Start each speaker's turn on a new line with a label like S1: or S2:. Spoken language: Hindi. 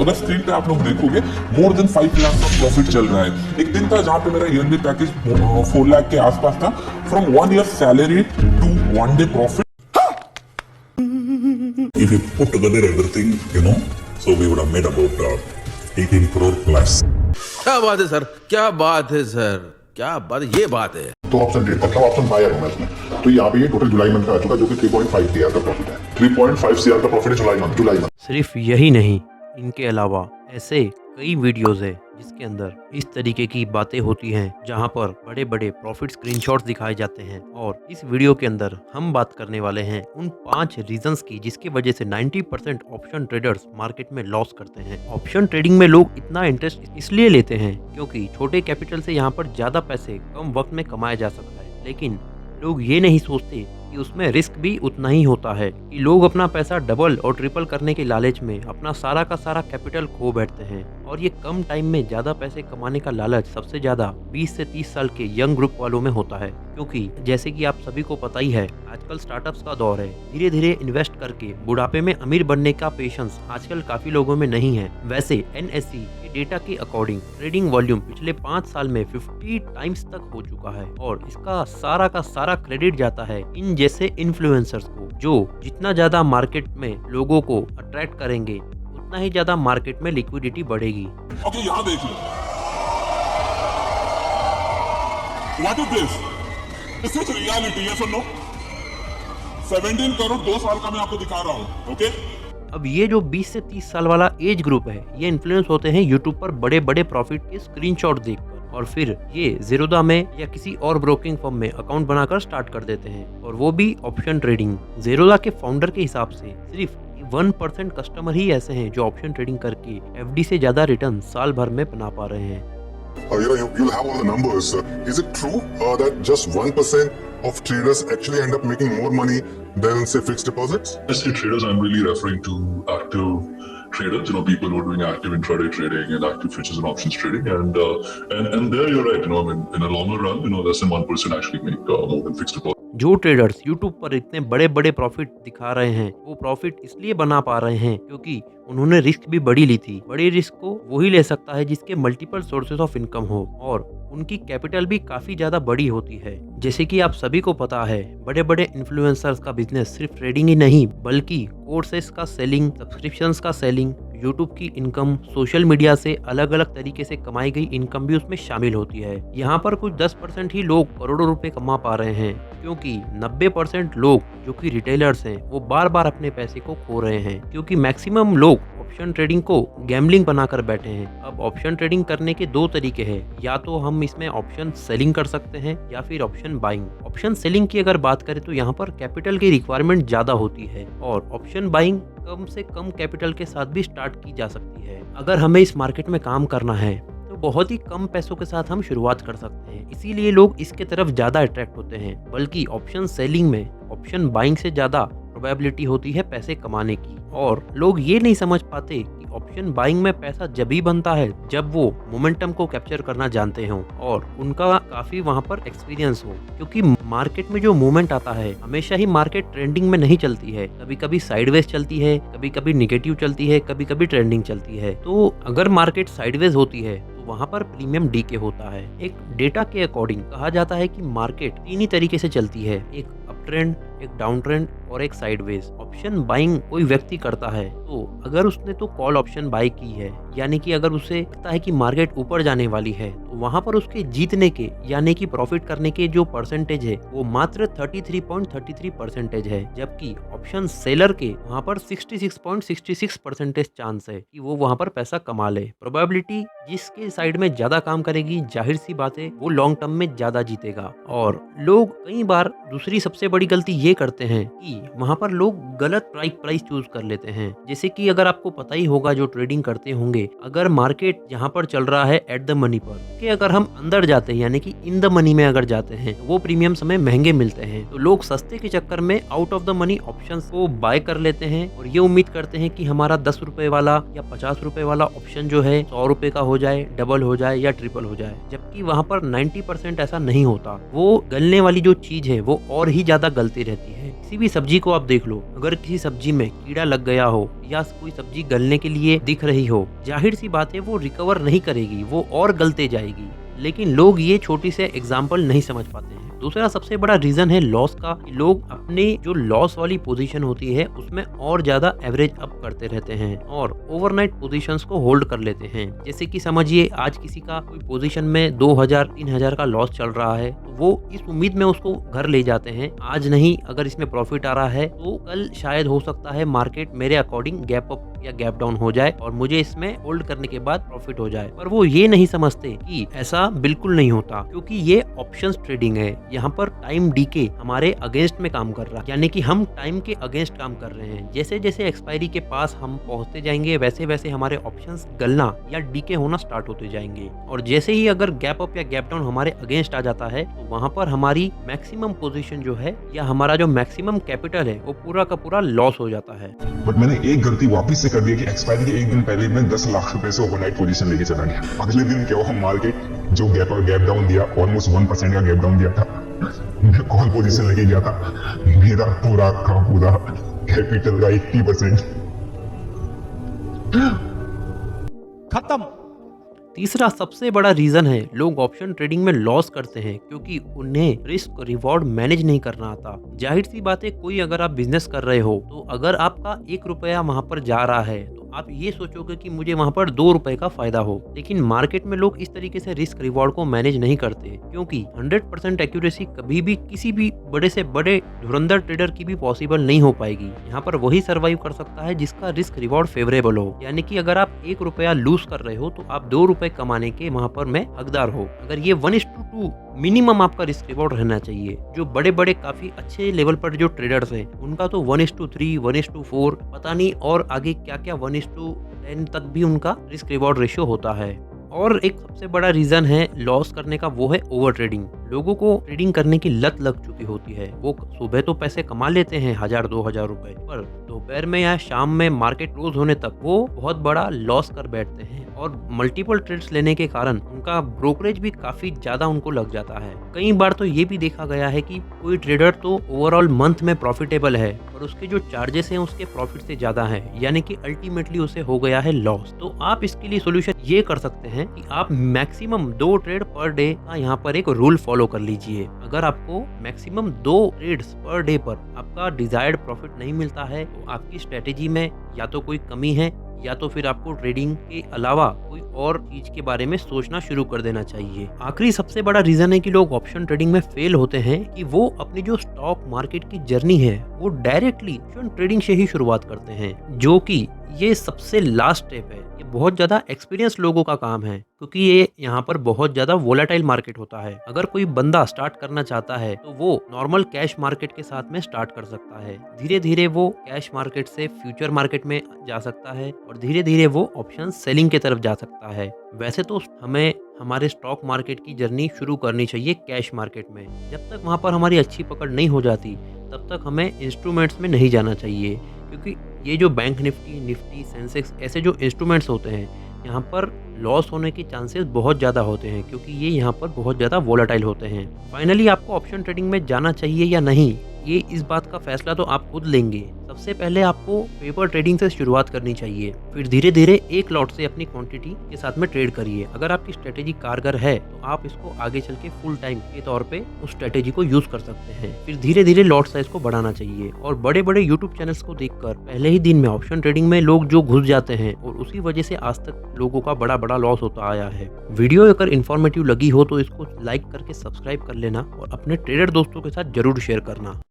S1: अगर स्क्रीन पे आप लोग देखोगे मोर देन 5 लाख का प्रॉफिट चल रहा है। एक दिन था जहां पे मेरा ईयरली पैकेज 4 लाख के आसपास था। From 1 year salary to 1 day profit. If you put together everything, so we would have made about 18 crore plus.
S2: क्या बात है सर, क्या बात है सर, क्या बात है, ये बात है।
S3: तो ऑप्शन ट्रेड करता हूँ, ऑप्शन बायर हूँ मैं इसमें। तो यहाँ पे ये टोटल जुलाई मंथ का आ चुका, जो कि 3.5 सीआर का प्रॉफिट है। 3.5 सीआर का प्रॉफिट है जुलाई मंथ।
S4: सिर्फ यही नहीं, इनके अलावा ऐसे कई वीडियोस है जिसके अंदर इस तरीके की बातें होती हैं, जहां पर बड़े बड़े प्रॉफिट स्क्रीनशॉट्स दिखाए जाते हैं। और इस वीडियो के अंदर हम बात करने वाले हैं उन 5 रीजंस की जिसकी वजह से 90% ऑप्शन ट्रेडर्स मार्केट में लॉस करते हैं। ऑप्शन ट्रेडिंग में लोग इतना इंटरेस्ट इसलिए लेते हैं क्योंकि छोटे कैपिटल से यहाँ पर ज्यादा पैसे कम वक्त में कमाया जा सकता है, लेकिन लोग ये नहीं सोचते कि उसमें रिस्क भी उतना ही होता है कि लोग अपना पैसा डबल और ट्रिपल करने के लालच में अपना सारा का सारा कैपिटल खो बैठते हैं। और ये कम टाइम में ज्यादा पैसे कमाने का लालच सबसे ज्यादा 20 से 30 साल के यंग ग्रुप वालों में होता है, क्योंकि जैसे कि आप सभी को पता ही है आजकल स्टार्टअप्स का दौर है। धीरे धीरे इन्वेस्ट करके बुढ़ापे में अमीर बनने का पेशेंस आजकल काफी लोगों में नहीं है। वैसे एनएससी के डेटा के अकॉर्डिंग ट्रेडिंग वॉल्यूम पिछले 5 साल में 50 टाइम्स तक हो चुका है और इसका सारा का सारा क्रेडिट जाता है इन जैसे इन्फ्लुएंसर्स को, जो जितना ज्यादा मार्केट में लोगों को अट्रैक्ट करेंगे उतना ही ज्यादा मार्केट में लिक्विडिटी बढ़ेगी।
S1: ओके, यहाँ देख लो। What is this? This is reality, yes और नो? 17 करोड़ 2 साल का मैं आपको दिखा रहा हूँ। ओके,
S4: अब ये जो 20 से 30 साल वाला एज ग्रुप है, ये इन्फ्लुएंस होते हैं यूट्यूब पर बड़े बड़े प्रॉफिट के स्क्रीनशॉट देखकर, और फिर ये ज़ीरोधा में या किसी और ब्रोकिंग फर्म में अकाउंट बनाकर स्टार्ट कर देते हैं, और वो भी ऑप्शन ट्रेडिंग। ज़ीरोधा के फाउंडर के हिसाब से सिर्फ 1% कस्टमर ही ऐसे हैं जो ऑप्शन ट्रेडिंग करके एफडी से ज्यादा रिटर्न साल भर में बना पा रहे हैं।
S3: You'll have all the numbers. Is it true that just 1% of traders actually end up making more money than say fixed deposits?
S5: When traders, I'm really referring to active traders. People who are doing active intraday trading and active futures and options trading, and there you're right. I mean, in a longer run, less than 1% actually make more than fixed deposits.
S4: जो ट्रेडर्स यूट्यूब पर इतने बड़े बड़े प्रॉफिट दिखा रहे हैं, वो प्रॉफिट इसलिए बना पा रहे हैं क्योंकि उन्होंने रिस्क भी बड़ी ली थी। बड़े रिस्क को वही ले सकता है जिसके मल्टीपल सोर्सेज ऑफ इनकम हो और उनकी कैपिटल भी काफी ज्यादा बड़ी होती है। जैसे कि आप सभी को पता है, बड़े बड़े इन्फ्लुएंसर्स का बिजनेस सिर्फ ट्रेडिंग ही नहीं बल्कि कोर्सेस का सेलिंग, सब्सक्रिप्शंस का सेलिंग, यूट्यूब की इनकम, सोशल मीडिया से अलग अलग तरीके से कमाई गई इनकम भी उसमें शामिल होती है। यहाँ पर कुछ 10% ही लोग करोड़ों रुपए कमा पा रहे हैं, क्योंकि 90% लोग जो कि रिटेलर्स हैं वो बार बार अपने पैसे को खो रहे हैं, क्योंकि मैक्सिमम लोग ऑप्शन ट्रेडिंग को गैम्बलिंग बनाकर बैठे हैं। अब ऑप्शन ट्रेडिंग करने के 2 तरीके हैं, या तो हम इसमें ऑप्शन सेलिंग कर सकते हैं या फिर ऑप्शन बाइंग। ऑप्शन सेलिंग की अगर बात करें तो यहाँ पर कैपिटल की रिक्वायरमेंट ज्यादा होती है और ऑप्शन बाइंग कम से कम कैपिटल के साथ भी स्टार्ट की जा सकती है। अगर हमें इस मार्केट में काम करना है तो बहुत ही कम पैसों के साथ हम शुरुआत कर सकते हैं, इसीलिए लोग इसके तरफ ज्यादा अट्रैक्ट होते हैं। बल्कि ऑप्शन सेलिंग में ऑप्शन बाइंग से ज्यादा प्रोबेबिलिटी होती है पैसे कमाने की, और लोग ये नहीं समझ पाते कि ऑप्शन बाइंग में पैसा जब ही बनता है जब वो मोमेंटम को कैप्चर करना जानते हो और उनका काफी वहां पर एक्सपीरियंस हो, क्योंकि मार्केट में जो मूवमेंट आता है हमेशा ही मार्केट ट्रेंडिंग में नहीं चलती है, कभी कभी साइडवेज चलती है, कभी कभी निगेटिव चलती है, कभी कभी ट्रेंडिंग चलती है। तो अगर मार्केट साइडवेज होती है तो वहाँ पर प्रीमियम डीके होता है। एक डेटा के अकॉर्डिंग कहा जाता है कि मार्केट 3 ही तरीके से चलती है, एक अप ट्रेंड, एक डाउन ट्रेंड और एक साइडवेज। ऑप्शन बाइंग कोई व्यक्ति करता है तो अगर उसने तो कॉल ऑप्शन बाय की है, यानी कि अगर उसे लगता है कि मार्केट ऊपर जाने वाली है, तो वहां पर उसके जीतने के यानी कि प्रॉफिट करने के जो परसेंटेज है वो मात्र 33.33% है, जबकि ऑप्शन सेलर के वहां पर 66.66% चांस है कि वो वहां पर पैसा कमा ले। प्रोबेबिलिटी जिसके साइड में ज्यादा काम करेगी, जाहिर सी बात है वो लॉन्ग टर्म में ज्यादा जीतेगा। और लोग कई बार दूसरी सबसे बड़ी गलती ये करते हैं कि वहां पर लोग गलत प्राइस चूज कर लेते हैं। जैसे कि अगर आपको पता ही होगा, जो ट्रेडिंग करते होंगे, अगर मार्केट यहाँ पर चल रहा है एट द मनी पर, कि अगर हम अंदर जाते हैं यानी कि इन द मनी में अगर जाते हैं, वो प्रीमियम हमें महंगे मिलते हैं, तो लोग सस्ते के चक्कर में out of the money options को बाय कर लेते हैं और ये उम्मीद करते हैं कि हमारा 10 रुपए वाला या 50 रुपए वाला ऑप्शन जो है 100 रुपए का हो जाए, डबल हो जाए या ट्रिपल हो जाए, जबकि वहाँ पर 90% ऐसा नहीं होता। वो गलने वाली जो चीज है वो और ही ज्यादा गलती रहती है। किसी भी सब्जी को आप देख लो, अगर किसी सब्जी में कीड़ा लग गया हो या कोई सब्जी गलने के लिए दिख रही हो, जाहिर सी बात है वो रिकवर नहीं करेगी, वो और गलते जाएगी। लेकिन लोग ये छोटी से एग्जाम्पल नहीं समझ पाते हैं। दूसरा सबसे बड़ा रीजन है लॉस का, कि लोग अपने जो लॉस वाली पोजीशन होती है उसमें और ज्यादा एवरेज अप करते रहते हैं और ओवरनाइट पोजीशंस को होल्ड कर लेते हैं। जैसे कि समझिए आज किसी का कोई पोजीशन में 2000-3000 का लॉस चल रहा है, तो वो इस उम्मीद में उसको घर ले जाते हैं, आज नहीं अगर इसमें प्रॉफिट आ रहा है तो कल शायद हो सकता है मार्केट मेरे अकॉर्डिंग गैप अप या गैप डाउन हो जाए और मुझे इसमें होल्ड करने के बाद प्रॉफिट हो जाए। पर वो ये नहीं समझते कि ऐसा बिल्कुल नहीं होता, क्योंकि ये ऑप्शंस ट्रेडिंग है। यहाँ पर टाइम डीके हमारे अगेंस्ट में काम कर रहा है, यानी कि हम टाइम के अगेंस्ट काम कर रहे हैं। जैसे जैसे एक्सपायरी के पास हम पहुंचते जाएंगे वैसे वैसे हमारे ऑप्शंस गलना या डीके होना स्टार्ट होते जाएंगे और जैसे ही अगर गैप अप या गैप डाउन हमारे अगेंस्ट आ जाता है तो वहां पर हमारी मैक्सिमम पोजीशन जो है या हमारा जो मैक्सिमम कैपिटल है वो पूरा का पूरा लॉस हो जाता है।
S6: बट मैंने एक गलती वापस से कर दी कि एक्सपायरी के एक दिन पहले मैं 10 लाख रुपए से ओवरनाइट पोजीशन लेके चला गया। अगले दिन क्या हुआ, मार्केट जो गैप डाउन दिया, ऑलमोस्ट 1% का गैप डाउन दिया था, मैं कॉल पोजीशन लेके गया था, मेरा पूरा का पूरा कैपिटल का 80%
S7: खत्म।
S4: तीसरा सबसे बड़ा रीजन है लोग ऑप्शन ट्रेडिंग में लॉस करते हैं क्योंकि उन्हें रिस्क रिवॉर्ड मैनेज नहीं करना आता। जाहिर सी बात है, कोई अगर आप बिजनेस कर रहे हो तो अगर आपका 1 रुपया वहां पर जा रहा है तो आप ये सोचोगे कि मुझे वहां पर 2 रुपए का फायदा हो। लेकिन मार्केट में लोग इस तरीके से रिस्क रिवॉर्ड को मैनेज नहीं करते, क्योंकि 100% एक्यूरेसी कभी भी किसी भी बड़े से बड़े धुरंधर ट्रेडर की भी पॉसिबल नहीं हो पाएगी। यहाँ पर वही सर्वाइव कर सकता है जिसका रिस्क रिवॉर्ड फेवरेबल हो, यानी कि अगर आप 1 रुपया लूज कर रहे हो तो आप 2 रुपए कमाने के वहां पर मैं हकदार हो। अगर ये 1:2 मिनिमम आपका रिस्क रिवॉर्ड रहना चाहिए। जो बड़े बड़े काफी अच्छे लेवल पर जो ट्रेडर्स हैं उनका तो 1:3, 1:4 पता नहीं और आगे क्या क्या 1:10 तक भी उनका रिस्क रिवॉर्ड रेशियो होता है। और एक सबसे बड़ा रीजन है लॉस करने का, वो है ओवर ट्रेडिंग। लोगों को ट्रेडिंग करने की लत लग चुकी होती है। वो सुबह तो पैसे कमा लेते हैं 1000-2000 रुपए, पर दोपहर में या शाम में मार्केट क्लोज होने तक वो बहुत बड़ा लॉस कर बैठते हैं और मल्टीपल ट्रेड्स लेने के कारण उनका ब्रोकरेज भी काफी ज्यादा उनको लग जाता है। कई बार तो ये भी देखा गया है कि कोई ट्रेडर तो ओवरऑल मंथ में प्रॉफिटेबल है पर उसके जो चार्जेस हैं उसके प्रॉफिट से ज्यादा है, यानी कि अल्टीमेटली उसे हो गया है लॉस। तो आप इसके लिए सोल्यूशन ये कर सकते हैं कि आप मैक्सिमम 2 ट्रेड पर डे का यहाँ पर एक रूल फॉलो कर लीजिए। अगर आपको मैक्सिमम 2 ट्रेड्स पर डे पर आपका डिजायर्ड प्रॉफिट नहीं मिलता है तो आपकी स्ट्रेटेजी में या तो कोई कमी है या तो फिर आपको ट्रेडिंग के अलावा कोई और चीज के बारे में सोचना शुरू कर देना चाहिए। आखिरी सबसे बड़ा रीजन है कि लोग ऑप्शन ट्रेडिंग में फेल होते हैं कि वो अपनी जो स्टॉक मार्केट की जर्नी है वो डायरेक्टली ऑप्शन ट्रेडिंग से ही शुरुआत करते हैं, जो कि ये सबसे लास्ट स्टेप है। ये बहुत ज्यादा एक्सपीरियंस लोगों का काम है क्योंकि ये यहाँ पर बहुत ज्यादा वोलेटाइल मार्केट होता है। अगर कोई बंदा स्टार्ट करना चाहता है तो वो नॉर्मल कैश मार्केट के साथ में स्टार्ट कर सकता है। धीरे धीरे वो कैश मार्केट से फ्यूचर मार्केट में जा सकता है और धीरे धीरे वो ऑप्शन सेलिंग की तरफ जा सकता है। वैसे तो हमें हमारे स्टॉक मार्केट की जर्नी शुरू करनी चाहिए कैश मार्केट में। जब तक वहाँ पर हमारी अच्छी पकड़ नहीं हो जाती तब तक हमें इंस्ट्रूमेंट्स में नहीं जाना चाहिए, क्योंकि ये जो बैंक निफ्टी, सेंसेक्स ऐसे जो इंस्ट्रूमेंट्स होते हैं यहाँ पर लॉस होने के चांसेस बहुत ज़्यादा होते हैं क्योंकि ये यहाँ पर बहुत ज़्यादा वोलेटाइल होते हैं। फाइनली आपको ऑप्शन ट्रेडिंग में जाना चाहिए या नहीं, ये इस बात का फैसला तो आप खुद लेंगे। सबसे पहले आपको पेपर ट्रेडिंग से शुरुआत करनी चाहिए, फिर धीरे धीरे एक लॉट से अपनी क्वांटिटी के साथ में ट्रेड करिए। अगर आपकी स्ट्रेटेजी कारगर है तो आप इसको आगे चल के फुल टाइम के तौर पे उस स्ट्रेटेजी को यूज कर सकते हैं। फिर धीरे धीरे लॉट साइज को बढ़ाना चाहिए और बड़े बड़े यूट्यूब चैनल्स को देखकर पहले ही दिन में ऑप्शन ट्रेडिंग में लोग जो घुस जाते हैं और उसी वजह से आज तक लोगों का बड़ा बड़ा लॉस होता आया है। वीडियो अगर इन्फॉर्मेटिव लगी हो तो इसको लाइक करके सब्सक्राइब कर लेना और अपने ट्रेडर दोस्तों के साथ जरूर शेयर करना।